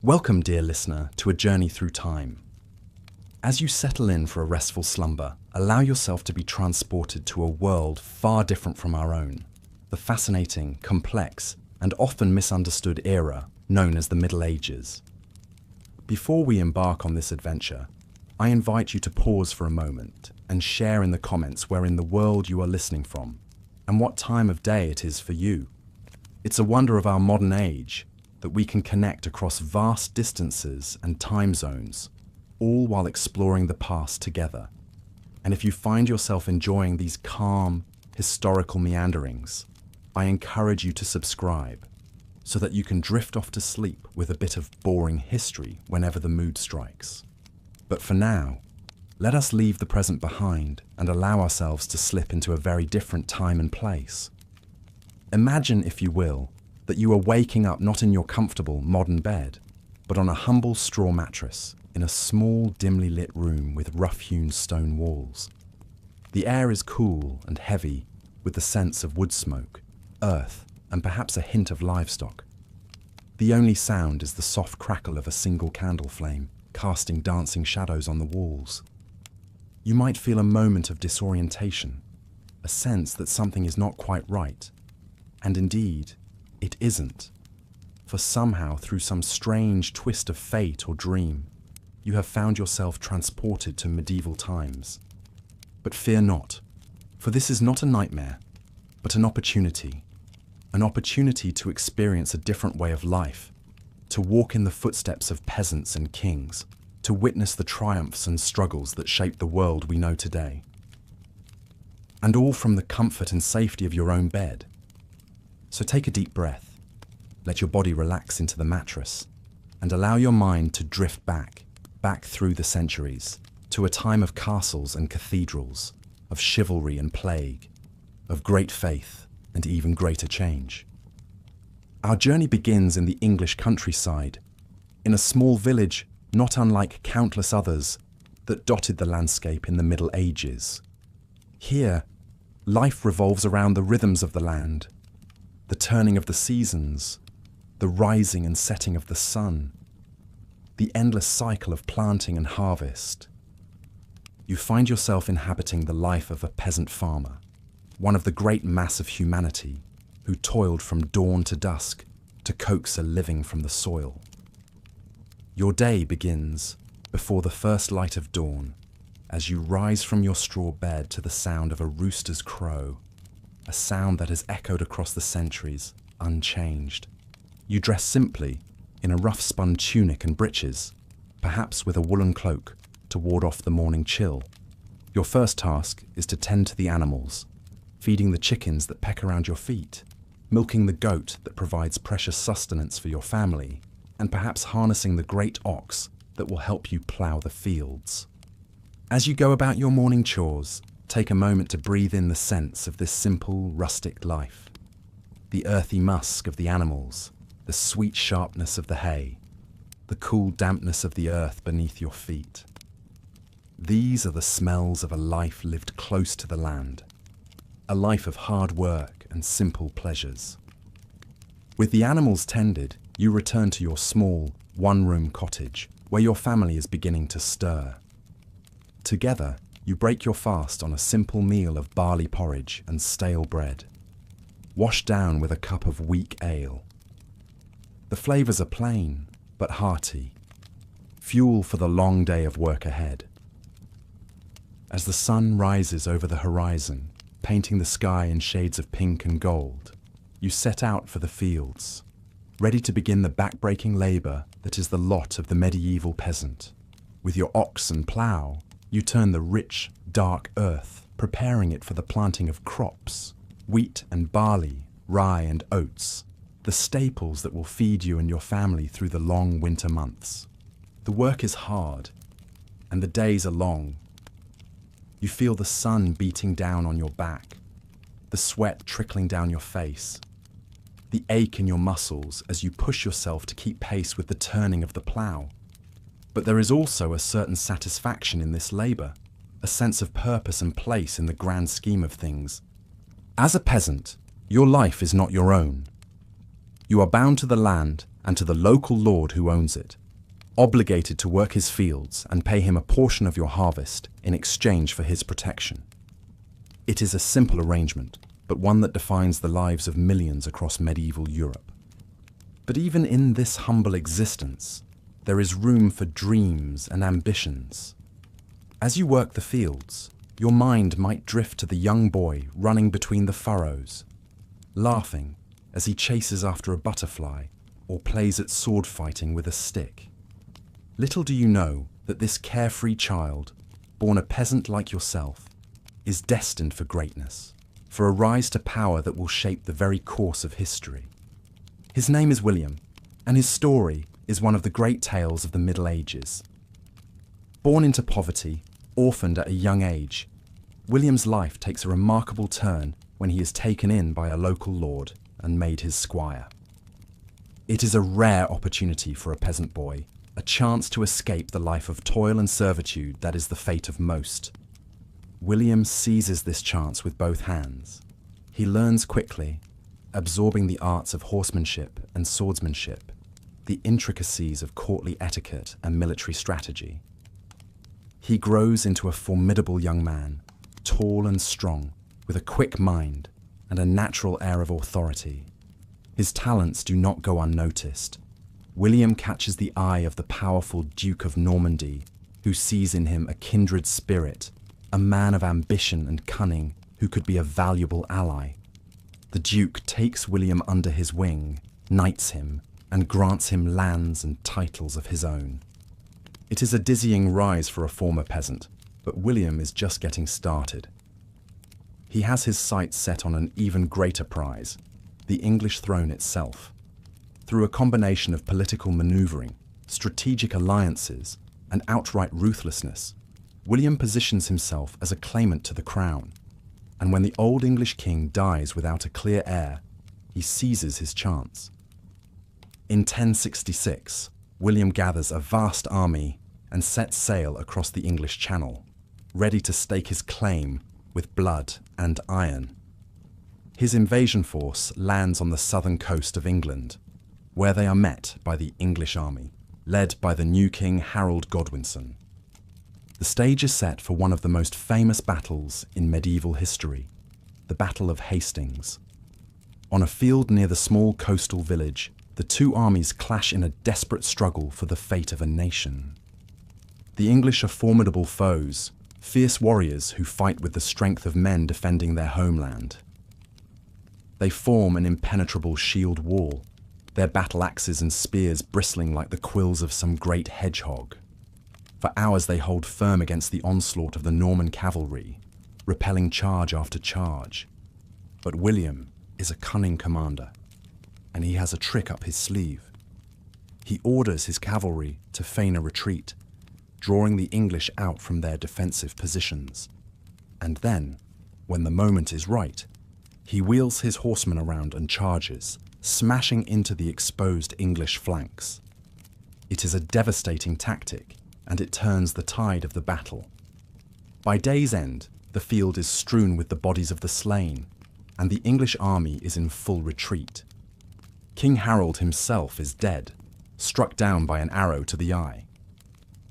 Welcome, dear listener, to a journey through time. As you settle in for a restful slumber, allow yourself to be transported to a world far different from our own, the fascinating, complex, and often misunderstood era known as the Middle Ages. Before we embark on this adventure, I invite you to pause for a moment and share in the comments where in the world you are listening from and what time of day it is for you. It's a wonder of our modern age that we can connect across vast distances and time zones, all while exploring the past together. And if you find yourself enjoying these calm, historical meanderings, I encourage you to subscribe so that you can drift off to sleep with a bit of boring history whenever the mood strikes. But for now, let us leave the present behind and allow ourselves to slip into a very different time and place. Imagine, if you will, that you are waking up not in your comfortable modern bed, but on a humble straw mattress in a small, dimly lit room with rough-hewn stone walls. The air is cool and heavy with the sense of wood smoke, earth, and perhaps a hint of livestock. The only sound is the soft crackle of a single candle flame, casting dancing shadows on the walls. You might feel a moment of disorientation, a sense that something is not quite right, and indeed, it isn't. For somehow, through some strange twist of fate or dream, you have found yourself transported to medieval times. But fear not, for this is not a nightmare, but an opportunity to experience a different way of life, to walk in the footsteps of peasants and kings, to witness the triumphs and struggles that shape the world we know today. And all from the comfort and safety of your own bed. So take a deep breath, let your body relax into the mattress, and allow your mind to drift back through the centuries, to a time of castles and cathedrals, of chivalry and plague, of great faith and even greater change. Our journey begins in the English countryside, in a small village not unlike countless others that dotted the landscape in the Middle Ages. Here, life revolves around the rhythms of the land, the turning of the seasons, the rising and setting of the sun, the endless cycle of planting and harvest. You find yourself inhabiting the life of a peasant farmer, one of the great mass of humanity who toiled from dawn to dusk to coax a living from the soil. Your day begins before the first light of dawn as you rise from your straw bed to the sound of a rooster's crow, a sound that has echoed across the centuries, unchanged. You dress simply in a rough-spun tunic and breeches, perhaps with a woolen cloak to ward off the morning chill. Your first task is to tend to the animals, feeding the chickens that peck around your feet, milking the goat that provides precious sustenance for your family, and perhaps harnessing the great ox that will help you plough the fields. As you go about your morning chores, take a moment to breathe in the sense of this simple, rustic life. The earthy musk of the animals, the sweet sharpness of the hay, the cool dampness of the earth beneath your feet. These are the smells of a life lived close to the land, a life of hard work and simple pleasures. With the animals tended, you return to your small, one-room cottage where your family is beginning to stir. Together, you break your fast on a simple meal of barley porridge and stale bread, washed down with a cup of weak ale. The flavours are plain, but hearty, fuel for the long day of work ahead. As the sun rises over the horizon, painting the sky in shades of pink and gold, you set out for the fields, ready to begin the back-breaking labour that is the lot of the medieval peasant. With your ox and plough, you turn the rich, dark earth, preparing it for the planting of crops, wheat and barley, rye and oats, the staples that will feed you and your family through the long winter months. The work is hard, and the days are long. You feel the sun beating down on your back, the sweat trickling down your face, the ache in your muscles as you push yourself to keep pace with the turning of the plough. But there is also a certain satisfaction in this labour, a sense of purpose and place in the grand scheme of things. As a peasant, your life is not your own. You are bound to the land and to the local lord who owns it, obligated to work his fields and pay him a portion of your harvest in exchange for his protection. It is a simple arrangement, but one that defines the lives of millions across medieval Europe. But even in this humble existence, there is room for dreams and ambitions. As you work the fields, your mind might drift to the young boy running between the furrows, laughing as he chases after a butterfly or plays at sword fighting with a stick. Little do you know that this carefree child, born a peasant like yourself, is destined for greatness, for a rise to power that will shape the very course of history. His name is William, and his story is one of the great tales of the Middle Ages. Born into poverty, orphaned at a young age, William's life takes a remarkable turn when he is taken in by a local lord and made his squire. It is a rare opportunity for a peasant boy, a chance to escape the life of toil and servitude that is the fate of most. William seizes this chance with both hands. He learns quickly, absorbing the arts of horsemanship and swordsmanship, the intricacies of courtly etiquette and military strategy. He grows into a formidable young man, tall and strong, with a quick mind and a natural air of authority. His talents do not go unnoticed. William catches the eye of the powerful Duke of Normandy, who sees in him a kindred spirit, a man of ambition and cunning who could be a valuable ally. The Duke takes William under his wing, knights him, and grants him lands and titles of his own. It is a dizzying rise for a former peasant, but William is just getting started. He has his sights set on an even greater prize, the English throne itself. Through a combination of political manoeuvring, strategic alliances, and outright ruthlessness, William positions himself as a claimant to the crown, and when the old English king dies without a clear heir, he seizes his chance. In 1066, William gathers a vast army and sets sail across the English Channel, ready to stake his claim with blood and iron. His invasion force lands on the southern coast of England, where they are met by the English army, led by the new king Harold Godwinson. The stage is set for one of the most famous battles in medieval history, the Battle of Hastings. On a field near the small coastal village, the two armies clash in a desperate struggle for the fate of a nation. The English are formidable foes, fierce warriors who fight with the strength of men defending their homeland. They form an impenetrable shield wall, their battle axes and spears bristling like the quills of some great hedgehog. For hours they hold firm against the onslaught of the Norman cavalry, repelling charge after charge. But William is a cunning commander, and he has a trick up his sleeve. He orders his cavalry to feign a retreat, drawing the English out from their defensive positions. And then, when the moment is right, he wheels his horsemen around and charges, smashing into the exposed English flanks. It is a devastating tactic, and it turns the tide of the battle. By day's end, the field is strewn with the bodies of the slain, and the English army is in full retreat. King Harold himself is dead, struck down by an arrow to the eye.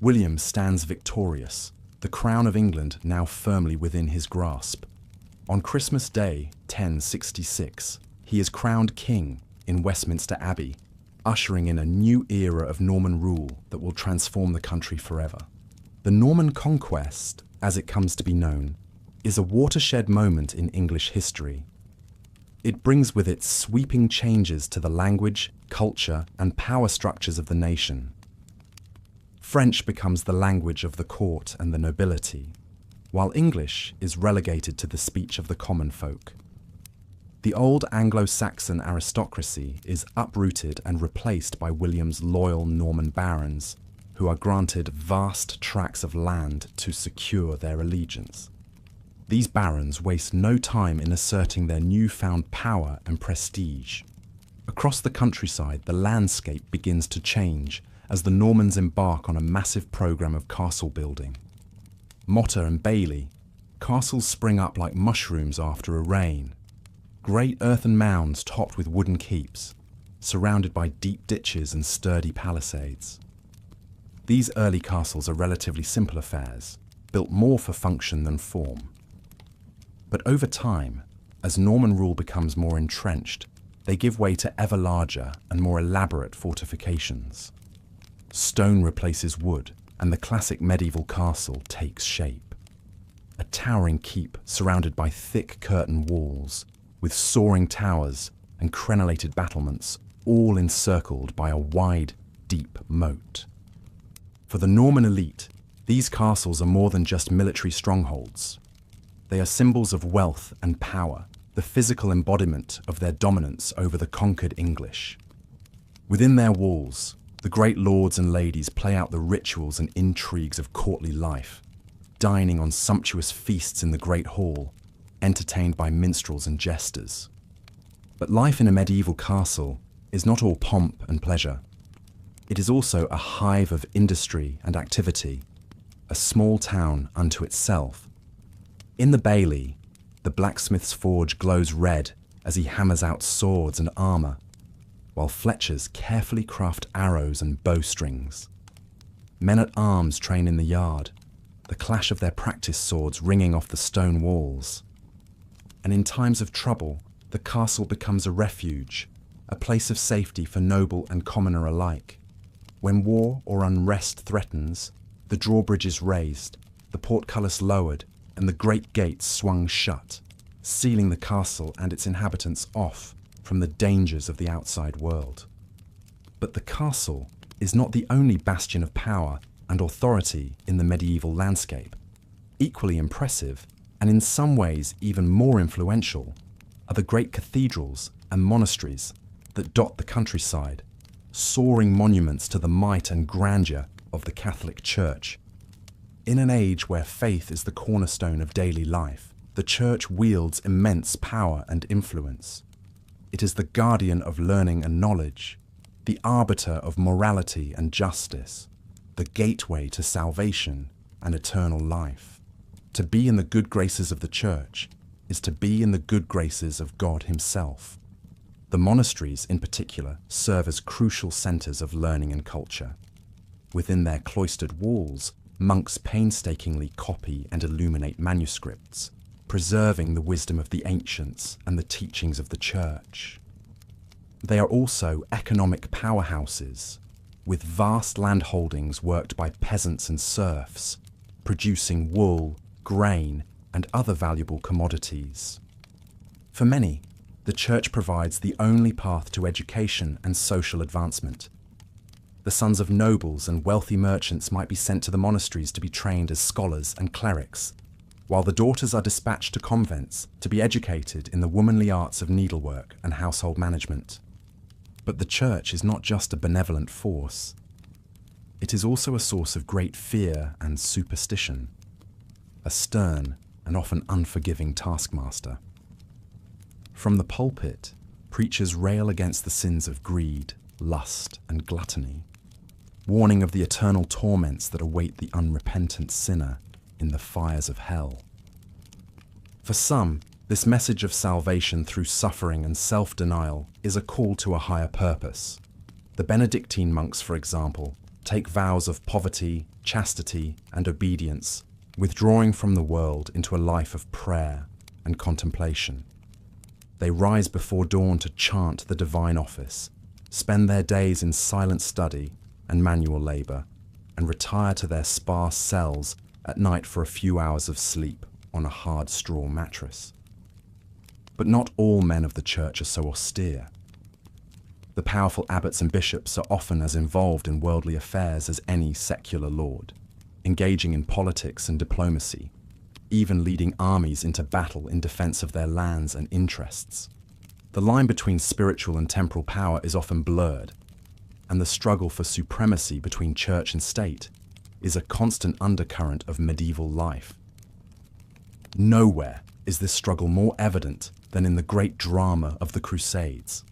William stands victorious, the crown of England now firmly within his grasp. On Christmas Day, 1066, he is crowned king in Westminster Abbey, ushering in a new era of Norman rule that will transform the country forever. The Norman conquest, as it comes to be known, is a watershed moment in English history. It brings with it sweeping changes to the language, culture, and power structures of the nation. French becomes the language of the court and the nobility, while English is relegated to the speech of the common folk. The old Anglo-Saxon aristocracy is uprooted and replaced by William's loyal Norman barons, who are granted vast tracts of land to secure their allegiance. These barons waste no time in asserting their newfound power and prestige. Across the countryside, the landscape begins to change as the Normans embark on a massive program of castle building. Motte and Bailey, castles spring up like mushrooms after a rain. Great earthen mounds topped with wooden keeps, surrounded by deep ditches and sturdy palisades. These early castles are relatively simple affairs, built more for function than form. But over time, as Norman rule becomes more entrenched, they give way to ever larger and more elaborate fortifications. Stone replaces wood, and the classic medieval castle takes shape. A towering keep surrounded by thick curtain walls, with soaring towers and crenellated battlements, all encircled by a wide, deep moat. For the Norman elite, these castles are more than just military strongholds. They are symbols of wealth and power, the physical embodiment of their dominance over the conquered English. Within their walls, the great lords and ladies play out the rituals and intrigues of courtly life, dining on sumptuous feasts in the great hall, entertained by minstrels and jesters. But life in a medieval castle is not all pomp and pleasure. It is also a hive of industry and activity, a small town unto itself. In the bailey, the blacksmith's forge glows red as he hammers out swords and armour, while fletchers carefully craft arrows and bowstrings. Men-at-arms train in the yard, the clash of their practice swords ringing off the stone walls. And in times of trouble, the castle becomes a refuge, a place of safety for noble and commoner alike. When war or unrest threatens, the drawbridge is raised, the portcullis lowered, and the great gates swung shut, sealing the castle and its inhabitants off from the dangers of the outside world. But the castle is not the only bastion of power and authority in the medieval landscape. Equally impressive, and in some ways even more influential, are the great cathedrals and monasteries that dot the countryside, soaring monuments to the might and grandeur of the Catholic Church. In an age where faith is the cornerstone of daily life, the Church wields immense power and influence. It is the guardian of learning and knowledge, the arbiter of morality and justice, the gateway to salvation and eternal life. To be in the good graces of the Church is to be in the good graces of God Himself. The monasteries, in particular, serve as crucial centres of learning and culture. Within their cloistered walls, monks painstakingly copy and illuminate manuscripts, preserving the wisdom of the ancients and the teachings of the Church. They are also economic powerhouses, with vast land holdings worked by peasants and serfs, producing wool, grain, and other valuable commodities. For many, the Church provides the only path to education and social advancement. The sons of nobles and wealthy merchants might be sent to the monasteries to be trained as scholars and clerics, while the daughters are dispatched to convents to be educated in the womanly arts of needlework and household management. But the Church is not just a benevolent force. It is also a source of great fear and superstition, a stern and often unforgiving taskmaster. From the pulpit, preachers rail against the sins of greed, lust, and gluttony, warning of the eternal torments that await the unrepentant sinner in the fires of hell. For some, this message of salvation through suffering and self-denial is a call to a higher purpose. The Benedictine monks, for example, take vows of poverty, chastity, and obedience, withdrawing from the world into a life of prayer and contemplation. They rise before dawn to chant the divine office, spend their days in silent study and manual labour, and retire to their sparse cells at night for a few hours of sleep on a hard straw mattress. But not all men of the Church are so austere. The powerful abbots and bishops are often as involved in worldly affairs as any secular lord, engaging in politics and diplomacy, even leading armies into battle in defence of their lands and interests. The line between spiritual and temporal power is often blurred, and the struggle for supremacy between church and state is a constant undercurrent of medieval life. Nowhere is this struggle more evident than in the great drama of the Crusades.